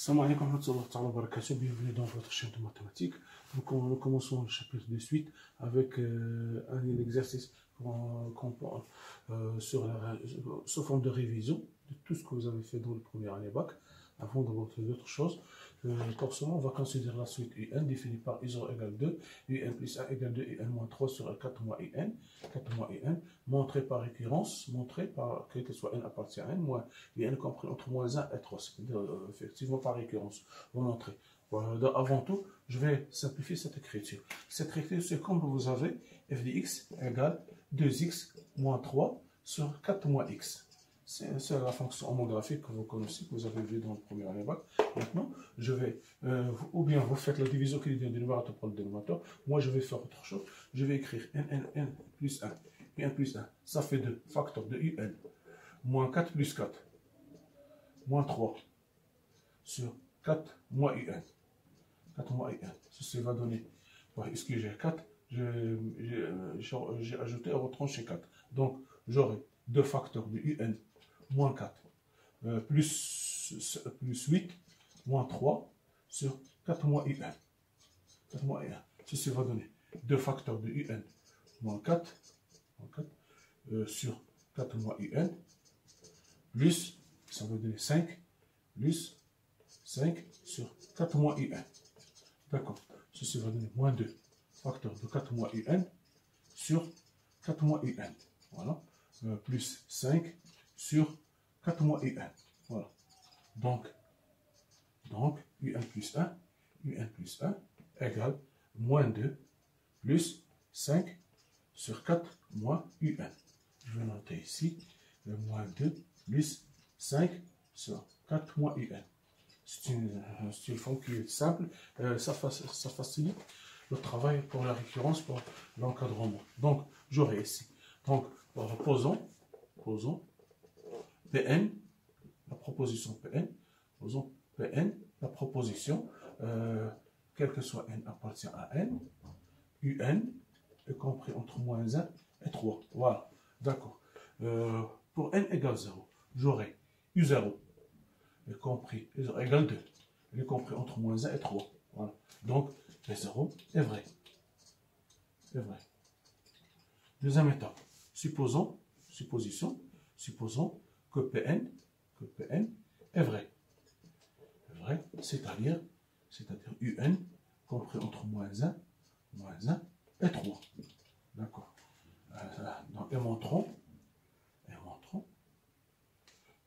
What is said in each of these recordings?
Salam alaikum wa rahmatullahi wa barakatuh, bienvenue dans votre chaîne de mathématiques. Nous commençons le chapitre de suite avec un exercice sous forme de révision de tout ce que vous avez fait dans le premier année bac. Avant d'aborder d'autres choses, pour cela, on va considérer la suite UN définie par I0 égale 2, UN plus 1 égale 2, UN moins 3 sur 4 moins UN, 4 moins UN, montré par récurrence, montré par quel que soit N appartient à N, moins UN compris entre moins 1 et 3, c'est-à-dire effectivement par récurrence, vous montrez. Voilà, avant tout, je vais simplifier cette écriture. Cette écriture, c'est comme vous avez f de x égale 2x moins 3 sur 4 moins x. C'est la fonction homographique que vous connaissez, que vous avez vu dans le premier année bac. Maintenant, je vais, ou bien vous faites la division qui est du numérateur par le dénominateur. Moi, je vais faire autre chose. Je vais écrire n plus 1. Un plus 1, ça fait 2 facteurs de un. Moins 4 plus 4. Moins 3 sur 4 moins un. 4 moins un. Ceci va donner, est-ce que j'ai 4? J'ai ajouté un retranché 4. Donc, j'aurai 2 facteurs de un moins 4 plus 8 moins 3 sur 4 moins un. 4 moins 1. Ceci va donner 2 facteurs de un moins 4, sur 4 moins un plus, ça va donner 5 plus 5 sur 4 moins un. D'accord. Ceci va donner moins 2 facteurs de 4 moins un sur 4 moins un. Voilà. Plus 5 sur 4 moins un. Voilà. Donc, un plus 1 égale moins 2 plus 5 sur 4 moins un. Je vais noter ici moins 2 plus 5 sur 4 moins un. C'est une fonction qui est simple. Ça facilite le travail pour la récurrence, pour l'encadrement. Donc, j'aurai ici. Donc, posons Pn, la proposition Pn, posons Pn, la proposition, quel que soit n appartient à n, un est compris entre moins 1 et 3. Voilà, d'accord. Pour n égale 0, j'aurai u0 est compris, u0 égale 2, il est compris entre moins 1 et 3. Voilà. Donc, le 0 est vrai. Deuxième étape, supposons que Pn est vrai. C'est-à-dire un compris entre moins 1 et 3. D'accord. Et montrons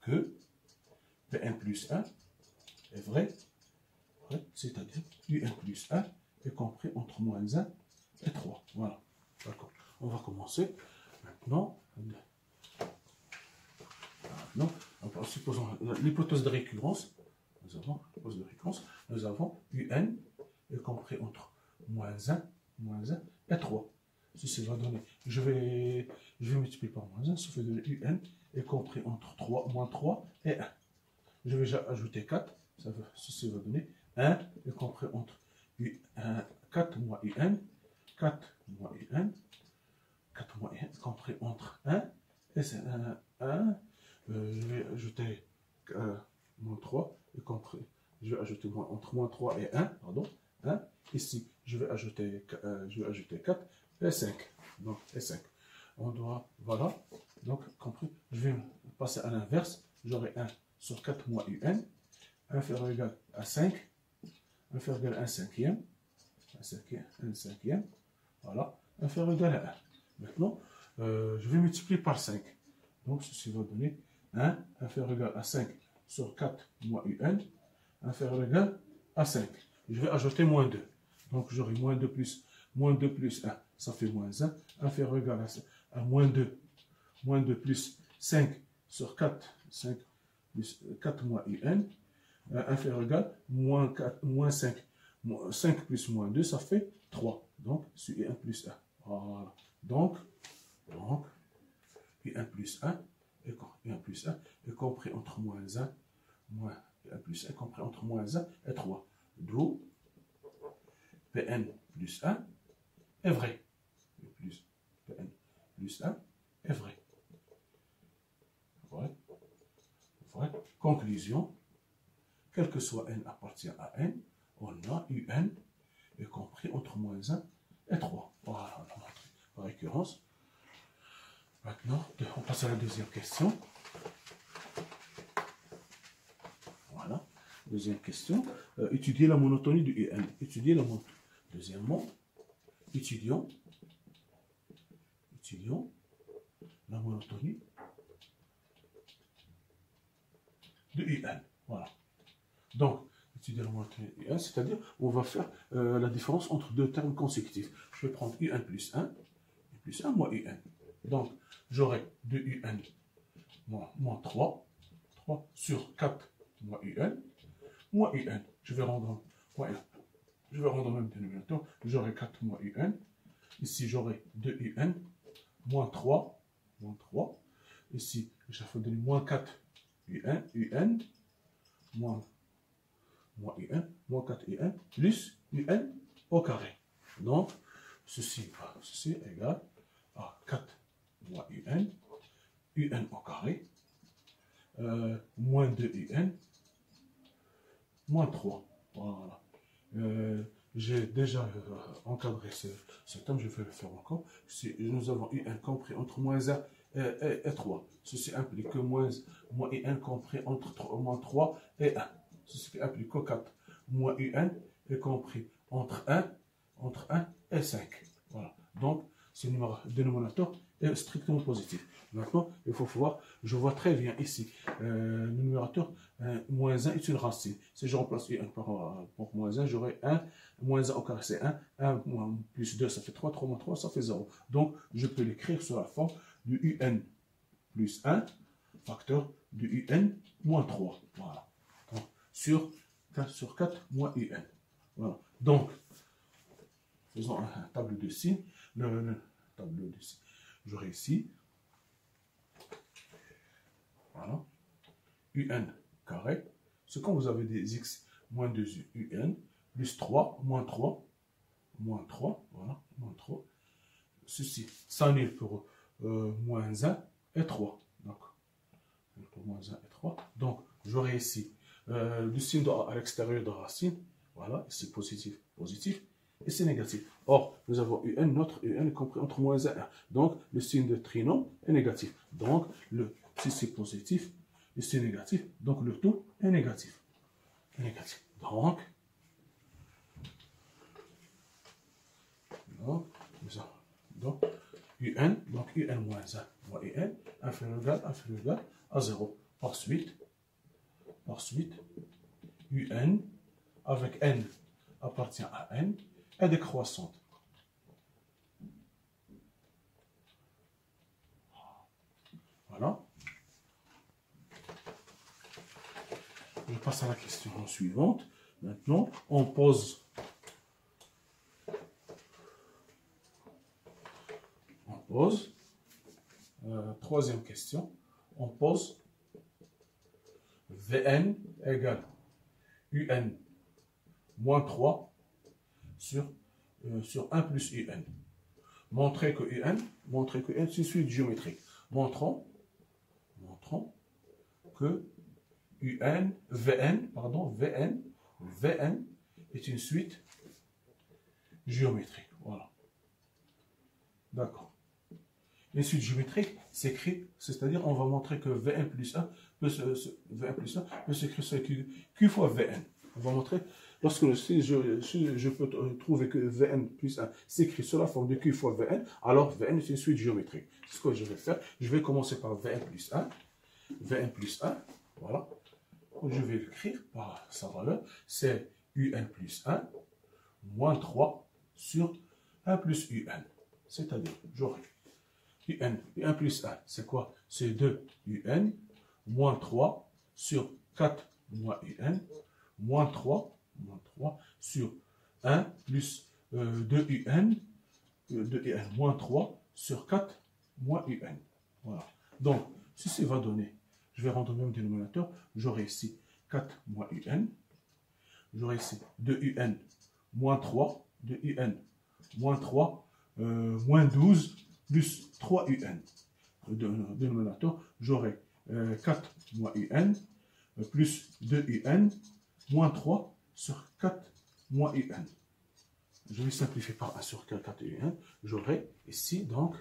que Pn plus 1 est vrai, c'est-à-dire un plus 1 est compris entre moins 1 et 3. Voilà. D'accord. On va commencer maintenant. Supposons l'hypothèse de récurrence. Nous avons un est compris entre moins 1 et 3. Ceci va donner, je vais multiplier par moins 1, ça fait donner un est compris entre moins 3 et 1. Je vais ajouter 4, ceci va donner 1 est compris entre 4 moins un, 4 moins 1 est compris entre 1 et 1. Je vais ajouter moins 3 est compris. Je vais ajouter entre moins 3 et 1, pardon, 1. Ici, je vais ajouter 4 et 5. Donc, et 5. On doit, voilà. Donc, compris. Je vais passer à l'inverse. J'aurai 1 sur 4 moins un, inférieur ou égal à 5, inférieur ou égal à 1 cinquième, voilà, inférieur ou égal à 1. Maintenant, je vais multiplier par 5. Donc, ceci va donner 1 inférieur ou égal à 5 sur 4 moins un, inférieur ou égal à 5. Je vais ajouter moins 2. Donc, j'aurai moins 2 plus 1, ça fait moins 1, inférieur ou égal à moins 2 plus 5 sur 4, 5 plus 4 moins un, inférieur ou égal moins 5. 5 plus moins 2, ça fait 3. Donc, c'est 1 plus 1. Voilà. Donc, un plus 1 est compris entre moins 1, un plus 1 compris entre moins 1 et 3. D'où Pn plus 1 est vrai. Pn plus 1 est vrai. Conclusion, quel que soit n appartient à n, on a un est compris entre moins 1 et 3. Voilà, on a montré par récurrence. Maintenant, on passe à la deuxième question. Voilà, deuxième question. Étudier la monotonie du un. Étudier la monotonie. Deuxièmement, étudions la monotonie de un. Voilà. Donc, étudier la monotonie de un, c'est-à-dire on va faire la différence entre deux termes consécutifs. Je vais prendre un plus 1 et plus 1 moins un. Donc, j'aurai 2un moins 3 sur 4 moins un. Je vais rendre même dénominateur. J'aurai 4 moins un. Ici, j'aurai 2un moins 3. Ici, je vais donner moins 4 un moins 4 un plus un au carré. Donc, ceci est égal à 4 moins un au carré, moins 2un, moins 3. Voilà. J'ai déjà encadré ce terme, je vais le faire encore. Nous avons un compris entre moins 1 et 3. Ceci implique que moins 1 compris entre moins 3 et 1. Ceci implique que 4 moins un est compris entre 1 et 5. Voilà. Donc, ce dénominateur est strictement positif. Maintenant, il faut voir, je vois très bien ici, le numérateur, moins 1 est une racine. Si je remplace un par moins 1, j'aurai 1, moins 1 au carré, c'est 1, 1 plus 2, ça fait 3, 3 moins 3, ça fait 0. Donc, je peux l'écrire sur la forme du un plus 1, facteur du un moins 3. Voilà. Donc, sur 4 moins un. Voilà. Donc, faisons un tableau de signes. Le tableau de signes. J'aurai ici, voilà, un carré. C'est quand vous avez des x moins 2 un, plus 3, moins 3, voilà, moins 3. Ceci s'annule pour moins 1 et 3. Donc, pour moins 1 et 3. Donc, j'aurai ici le signe à l'extérieur de la racine. Voilà, c'est positif, et c'est négatif. Or, nous avons notre un est compris entre moins 1 et 1. Donc, le signe de trinôme est négatif. Donc, si c'est positif, et c'est négatif, donc le tout est négatif. Donc, un moins 1 moins un, inférieur égal à 0. Par suite, un avec n appartient à n est décroissante. Voilà. Je passe à la question suivante. Maintenant, on pose troisième question. On pose Vn égale un moins 3 sur 1 plus un. Montrer que un c'est une suite géométrique. Montrons que Vn est une suite géométrique. Voilà. D'accord. Une suite géométrique s'écrit, c'est-à-dire on va montrer que Vn plus 1 peut s'écrire sur Q fois Vn. On va montrer, si je peux trouver que Vn plus 1 s'écrit sur la forme de Q fois Vn, alors Vn est une suite géométrique. C'est ce que je vais faire. Je vais commencer par Vn plus 1. Voilà. Je vais l'écrire par sa valeur. C'est un plus 1 moins 3 sur 1 plus un. C'est-à-dire, j'aurai un plus 1, c'est quoi? C'est 2 un moins 3 sur 4 moins un moins 3 sur 1 plus 2 un moins 3 sur 4 moins un. Voilà. Donc, ceci va donner, je vais rendre le même dénominateur, j'aurai ici 4 moins un, j'aurai ici 2 un moins 3, 2 un moins 3, moins 12, plus 3 un. Le dénominateur, j'aurai 4 moins un, plus 2 un, moins 3 sur 4 moins UN. Je vais simplifier par 1 sur 4 UN. J'aurai ici donc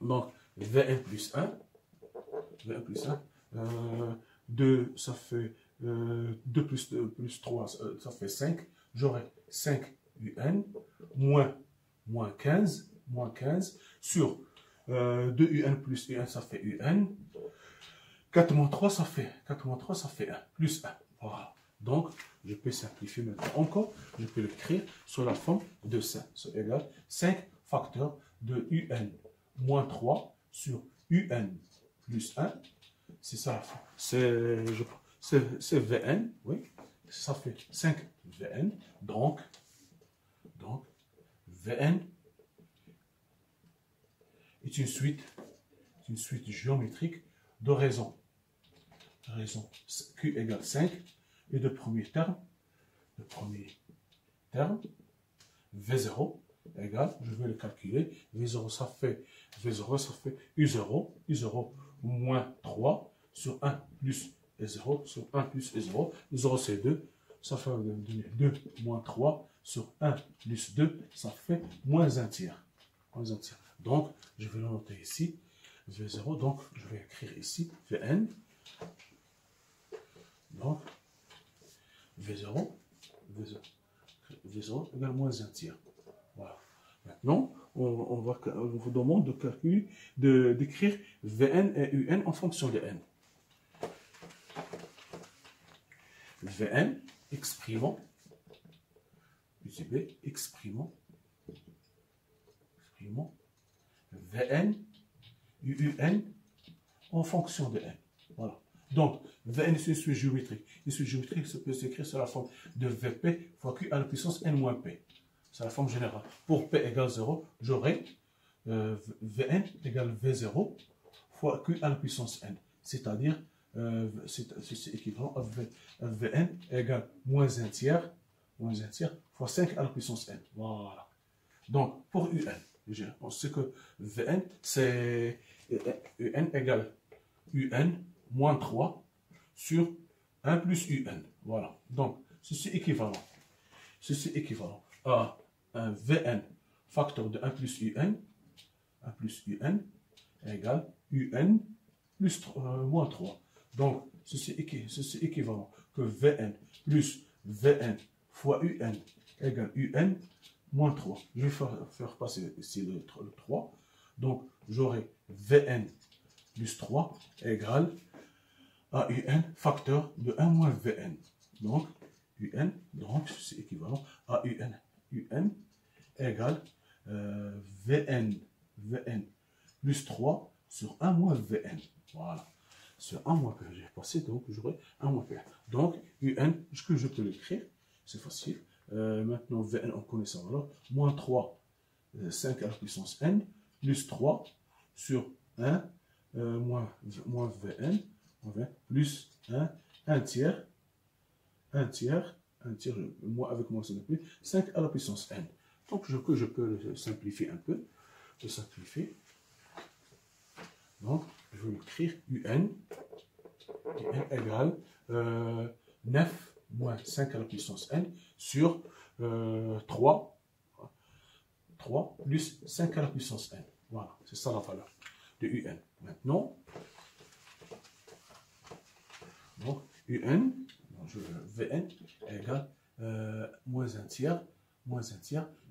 Vn plus 1. Vn plus 1. 2, ça fait 2 plus 2 plus 3, ça fait 5. J'aurai 5 UN moins 15 sur 2 UN plus UN, ça fait UN. 4 moins 3, ça fait 1 plus 1. Voilà. Donc, je peux simplifier maintenant encore. Je peux l'écrire sur la forme de 5. C'est égal 5 facteurs de UN moins 3 sur UN plus 1. C'est ça la forme. C'est Vn, oui. Ça fait 5 Vn. Donc Vn est une suite géométrique de raisons. Raison Q égale 5 et de premier terme V0 égale, je vais le calculer, V0 ça fait U0 moins 3 sur 1 plus E0 sur 1 plus E0, E0 c'est 2, ça fait 2 moins 3 sur 1 plus 2, ça fait moins 1 tiers. Donc, je vais le noter ici, V0, donc je vais écrire ici Vn. Donc, V0 égale moins 1 tiers. Voilà. Maintenant, on vous demande de calculer, d'écrire Vn et Un en fonction de n. Vn, exprimons Vn, Un en fonction de n. Voilà. Donc, Vn est une suite géométrique. Une suite géométrique peut s'écrire sur la forme de Vp fois Q à la puissance n moins p. C'est la forme générale. Pour p égale 0, j'aurai Vn égale V0 fois Q à la puissance n. C'est-à-dire, c'est équivalent à Vn égale moins 1 tiers fois 5 à la puissance n. Voilà. Donc, pour Un, on sait que Vn, c'est Un égale Un moins 3 sur 1 plus UN. Voilà. Donc, ceci est équivalent à un Vn facteur de 1 plus UN égale UN plus moins 3. Donc, ceci est équivalent que Vn plus Vn fois UN égale UN moins 3. Je vais faire passer ici le 3. Donc, j'aurai Vn plus 3 égale à UN facteur de 1 moins Vn. Donc, UN, donc c'est équivalent à UN égale Vn plus 3 sur 1 moins Vn. Voilà. Sur 1 moins P, j'ai passé, donc j'aurai 1 moins P. Donc, UN, que je peux l'écrire, c'est facile. Maintenant, Vn, on connaît ça, voilà. Moins 3, 5 à la puissance n, plus 3 sur 1 moins Vn, plus 1 tiers, moi avec moi ça n'est plus, 5 à la puissance n. Donc je peux le simplifier un peu, Donc je vais écrire UN égale 9 moins 5 à la puissance n sur 3 plus 5 à la puissance n. Voilà, c'est ça la valeur de UN. Maintenant, donc UN, Vn égale moins 1 tiers,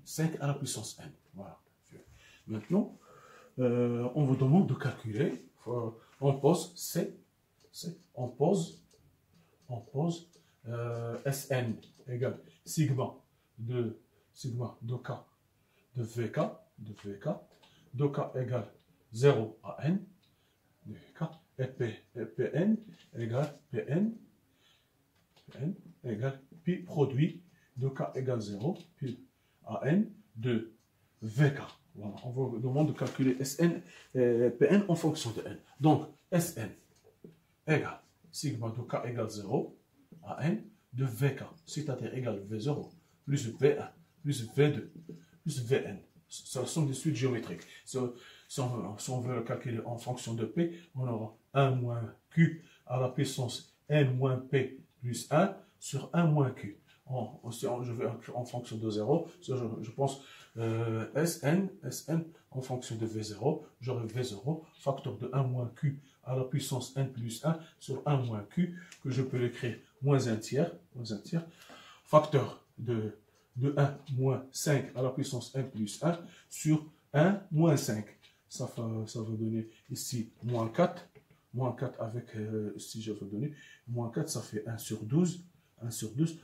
5 à la puissance n. Voilà. Maintenant, on vous demande de calculer, on pose on pose Sn égale sigma de k de Vk, de k égale 0 à n, de k, et Pn égale Pn égale pi produit de k égale 0, pi à n de Vk. Voilà. On vous demande de calculer Sn et Pn en fonction de n. Donc, Sn égale sigma de k égale 0 à n de Vk, c'est-à-dire égale V0 plus V1 plus V2 plus Vn. Ce sont des suites géométriques. Si on veut le calculer en fonction de P, on aura 1 moins Q à la puissance n moins p plus 1 sur 1 moins q. Je vais en fonction de 0, je pense Sn en fonction de V0, j'aurai V0, facteur de 1 moins Q à la puissance n plus 1 sur 1 moins Q, que je peux l'écrire moins 1 tiers, facteur de 1 moins 5 à la puissance n plus 1 sur 1 moins 5. Ça va donner ici moins 4 avec, si je veux donner, moins 4, ça fait 1 sur 12,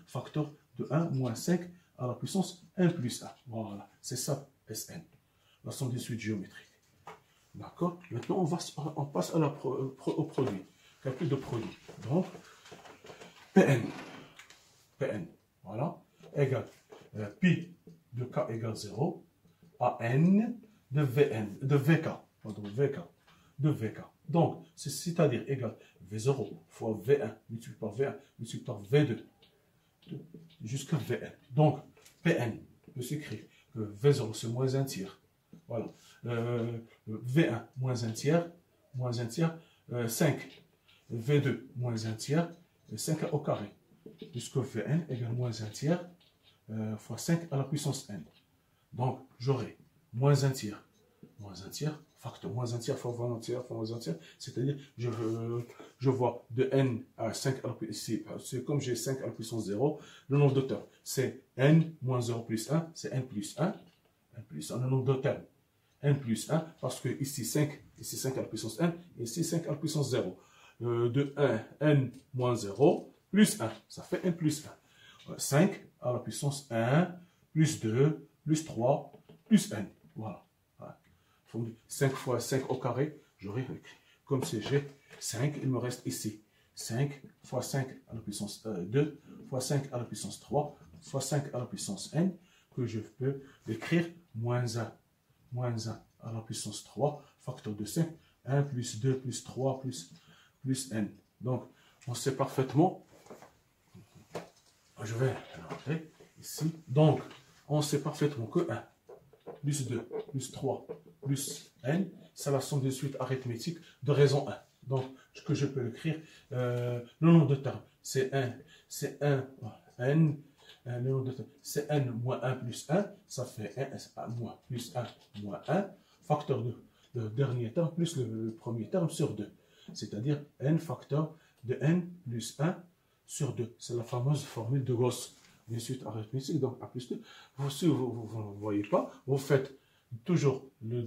facteur de 1 moins 5 à la puissance 1 plus 1. Voilà, c'est ça Sn, la somme des suites géométriques. D'accord? Maintenant, on passe au produit. Calcul de produit. Donc, Pn, voilà, égale pi de k égale 0 à n de Vk. Donc, c'est-à-dire égal V0 fois V1 multiplié par V1 multiplié par V2 jusqu'à Vn. Donc, Pn peut s'écrire que V0 c'est moins 1 tiers. Voilà. V1 moins 1 tiers, 5. V2 moins 1 tiers, 5 au carré. Puisque Vn égale moins 1 tiers fois 5 à la puissance n. Donc, j'aurai moins 1 tiers, facteur moins 1 tiers fois moins 1 tiers fois moins 1 tiers, c'est-à-dire je vois de n à 5 à la puissance, c'est comme j'ai 5 à la puissance 0, le nombre de termes, c'est n moins 0 plus 1, c'est n plus 1, le nombre de termes, n plus 1, parce que ici 5 à la puissance n, ici 5 à la puissance 0. De 1, n moins 0, plus 1, ça fait n plus 1. 5 à la puissance 1, plus 2, plus 3, plus n, voilà. 5 fois 5 au carré, j'aurai écrit. Comme c'est j'ai 5, il me reste ici 5 fois 5 à la puissance 2 fois 5 à la puissance 3 fois 5 à la puissance n, que je peux écrire moins 1 à la puissance 3, facteur de 5, 1 plus 2 plus 3 plus n. Donc, on sait parfaitement, je vais rentrer ici, donc, on sait parfaitement que 1 plus 2 plus 3 plus n, c'est la somme des suites arithmétiques de raison 1. Donc, ce que je peux écrire, le nombre de termes, c'est 1, n, le nombre de termes, c'est n moins 1 plus 1, ça fait 1 moins plus 1 moins 1, facteur de dernier terme plus le premier terme sur 2, c'est-à-dire n facteur de n plus 1 sur 2. C'est la fameuse formule de Gauss. Une suite arithmétique, donc A plus 2. Si vous ne voyez pas, vous faites toujours le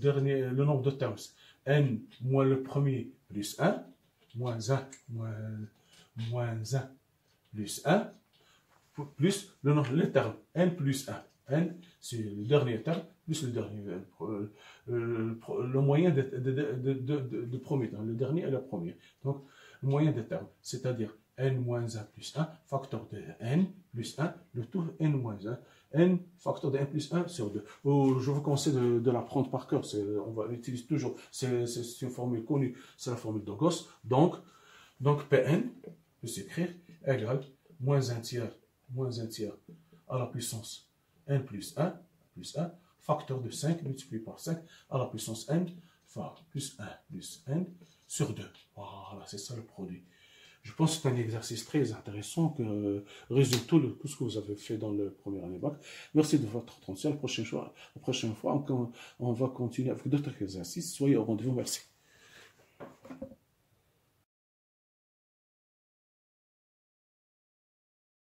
nombre de termes, n moins le premier plus 1, moins 1 plus 1, plus le terme n plus 1. N, c'est le dernier terme, plus le moyen de premier terme, le dernier et le premier. Donc, le moyen des termes, c'est-à-dire n moins 1 plus 1, facteur de n plus 1, le tout n moins 1, n facteur de n plus 1 sur 2. Je vous conseille de l'apprendre par cœur, on va l'utiliser toujours, c'est une formule connue, c'est la formule de Gauss. Donc Pn peut s'écrire égale moins 1 tiers à la puissance n plus 1, facteur de 5 multiplié par 5 à la puissance n, fois plus 1 plus n sur 2. Voilà, c'est ça le produit. Je pense que c'est un exercice très intéressant qui résume tout ce que vous avez fait dans le premier année bac. Merci de votre attention. La prochaine fois, on va continuer avec d'autres exercices. Soyez au rendez-vous. Merci.